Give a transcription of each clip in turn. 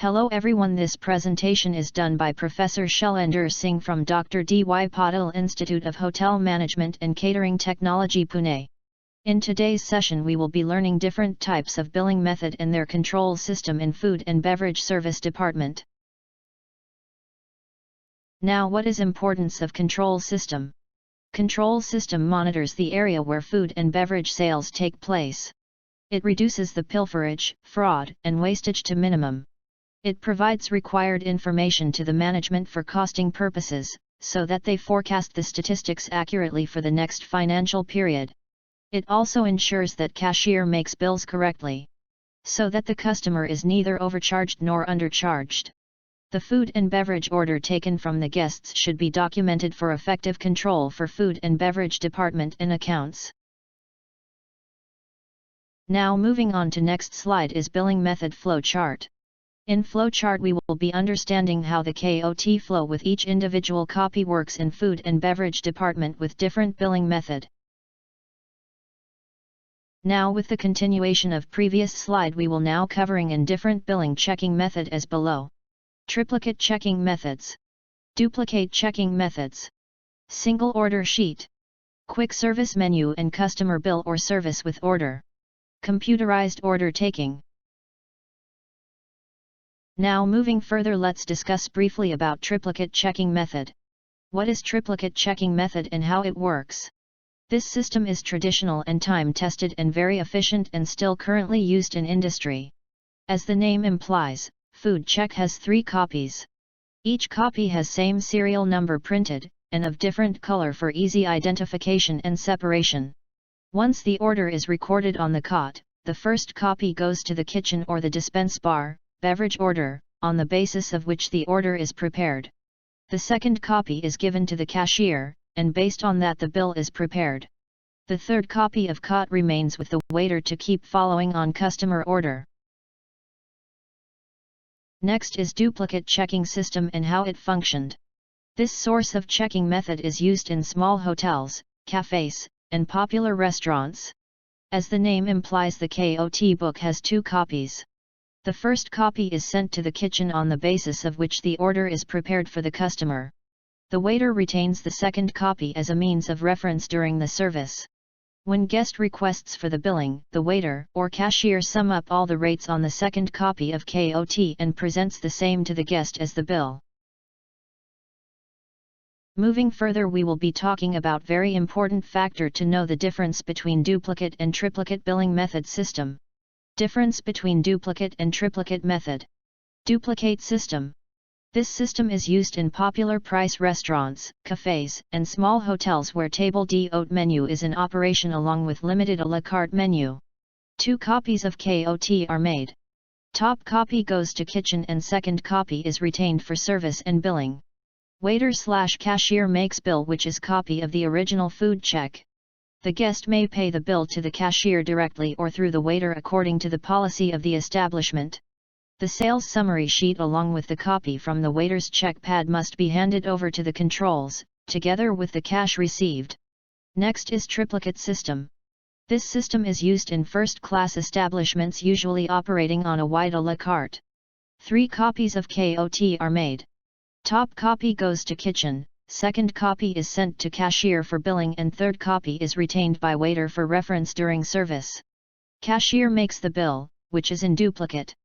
Hello everyone, this presentation is done by Professor Shailendra Singh from Dr. D.Y. Patil Institute of Hotel Management and Catering Technology, Pune. In today's session we will be learning different types of billing method and their control system in food and beverage service department. Now, what is importance of control system? Control system monitors the area where food and beverage sales take place. It reduces the pilferage, fraud, and wastage to minimum. It provides required information to the management for costing purposes, so that they forecast the statistics accurately for the next financial period. It also ensures that cashier makes bills correctly, so that the customer is neither overcharged nor undercharged. The food and beverage order taken from the guests should be documented for effective control for food and beverage department and accounts. Now moving on to next slide is billing method flowchart. In flowchart we will be understanding how the KOT flow with each individual copy works in food and beverage department with different billing method. Now with the continuation of previous slide we will now covering in different billing checking method as below. Triplicate checking methods. Duplicate checking methods. Single order sheet. Quick service menu and customer bill or service with order. Computerized order taking. Now moving further, let's discuss briefly about triplicate checking method. What is triplicate checking method and how it works? This system is traditional and time-tested and very efficient and still currently used in industry. As the name implies, food check has 3 copies. Each copy has same serial number printed, and of different color for easy identification and separation. Once the order is recorded on the cot, the first copy goes to the kitchen or the dispense bar, beverage order, on the basis of which the order is prepared. The second copy is given to the cashier, and based on that the bill is prepared. The third copy of cot remains with the waiter to keep following on customer order. Next is duplicate checking system and how it functioned. This source of checking method is used in small hotels, cafes, and popular restaurants. As the name implies, the KOT book has 2 copies. The first copy is sent to the kitchen on the basis of which the order is prepared for the customer. The waiter retains the second copy as a means of reference during the service. When guest requests for the billing, the waiter or cashier sum up all the rates on the second copy of KOT and presents the same to the guest as the bill. Moving further, we will be talking about very important factor to know the difference between duplicate and triplicate billing method system. Difference between duplicate and triplicate method. Duplicate system. This system is used in popular price restaurants, cafes, and small hotels where table d'hôte menu is in operation along with limited à la carte menu. 2 copies of KOT are made. Top copy goes to kitchen and second copy is retained for service and billing. Waiter/cashier makes bill, which is copy of the original food check. The guest may pay the bill to the cashier directly or through the waiter according to the policy of the establishment. The sales summary sheet along with the copy from the waiter's check pad must be handed over to the controls, together with the cash received. Next is triplicate system. This system is used in first-class establishments usually operating on a wide à la carte. 3 copies of KOT are made. Top copy goes to kitchen. Second copy is sent to cashier for billing and third copy is retained by waiter for reference during service. Cashier makes the bill, which is in duplicate.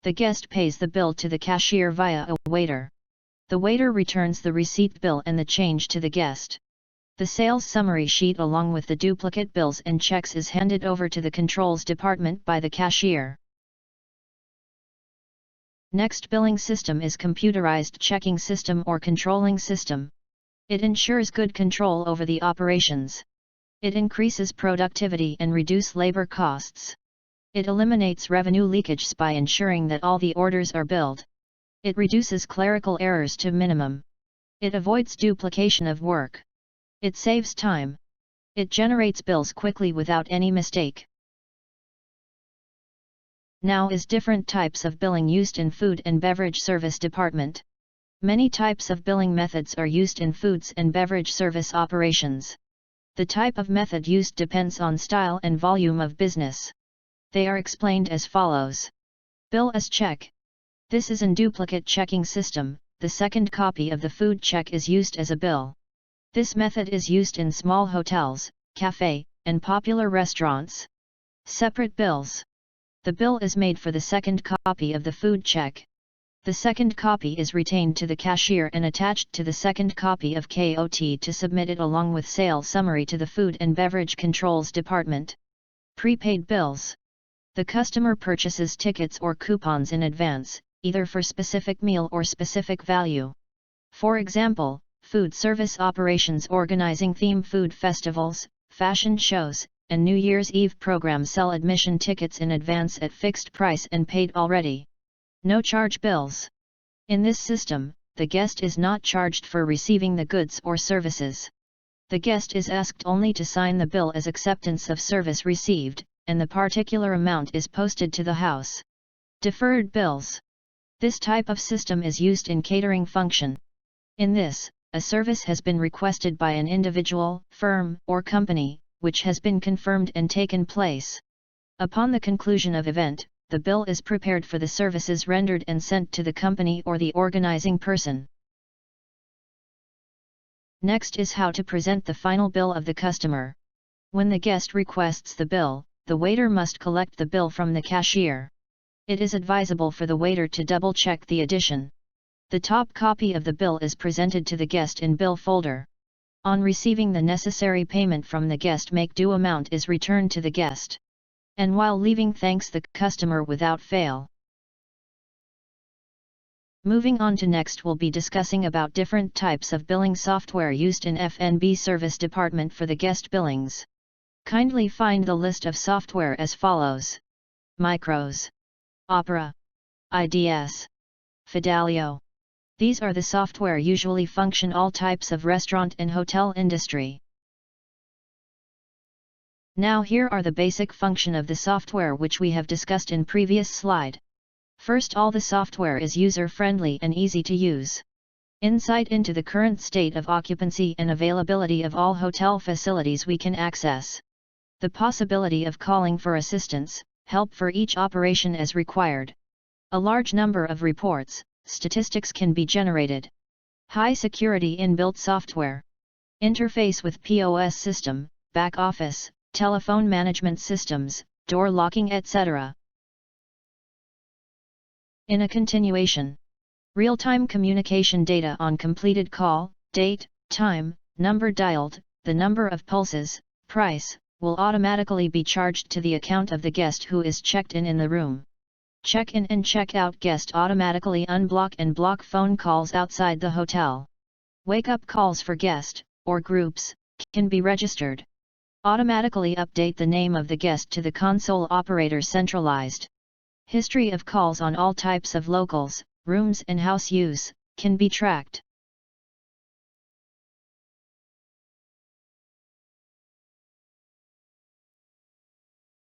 The guest pays the bill to the cashier via a waiter. The waiter returns the receipt bill and the change to the guest. The sales summary sheet along with the duplicate bills and checks is handed over to the controls department by the cashier. Next billing system is computerized checking system or controlling system. It ensures good control over the operations. It increases productivity and reduce labor costs. It eliminates revenue leakage by ensuring that all the orders are billed. It reduces clerical errors to minimum. It avoids duplication of work. It saves time. It generates bills quickly without any mistake. Now is different types of billing used in food and beverage service department. Many types of billing methods are used in foods and beverage service operations. The type of method used depends on style and volume of business. They are explained as follows. Bill as check. This is an duplicate checking system. The second copy of the food check is used as a bill. This method is used in small hotels, cafe, and popular restaurants. Separate bills. The bill is made for the second copy of the food check. The second copy is retained to the cashier and attached to the second copy of KOT to submit it along with sale summary to the Food and Beverage Controls Department. Prepaid bills. The customer purchases tickets or coupons in advance, either for specific meal or specific value. For example, food service operations organizing theme food festivals, fashion shows, and New Year's Eve programs sell admission tickets in advance at fixed price and paid already. No charge bills. In this system, the guest is not charged for receiving the goods or services. The guest is asked only to sign the bill as acceptance of service received, and the particular amount is posted to the house. Deferred bills. This type of system is used in catering function. In this, a service has been requested by an individual, firm, or company, which has been confirmed and taken place. Upon the conclusion of event, the bill is prepared for the services rendered and sent to the company or the organizing person. Next is how to present the final bill of the customer. When the guest requests the bill, the waiter must collect the bill from the cashier. It is advisable for the waiter to double-check the addition. The top copy of the bill is presented to the guest in bill folder. On receiving the necessary payment from the guest, make due amount is returned to the guest. And while leaving, thanks the customer without fail. Moving on to next, we'll be discussing about different types of billing software used in F&B service department for the guest billings. Kindly find the list of software as follows: Micros, Opera, IDS, Fidelio. These are the software usually function all types of restaurant and hotel industry. Now here are the basic function of the software which we have discussed in previous slide. First, all the software is user-friendly and easy to use. Insight into the current state of occupancy and availability of all hotel facilities we can access. The possibility of calling for assistance, help for each operation as required. A large number of reports, statistics can be generated. High security inbuilt software. Interface with POS system, back office, telephone management systems, door locking, etc. In a continuation, real-time communication data on completed call, date, time, number dialed, the number of pulses, price, will automatically be charged to the account of the guest who is checked in the room. Check-in and check-out guest automatically unblock and block phone calls outside the hotel. Wake-up calls for guest, or groups, can be registered. Automatically update the name of the guest to the console operator centralized. History of calls on all types of locals, rooms and house use, can be tracked.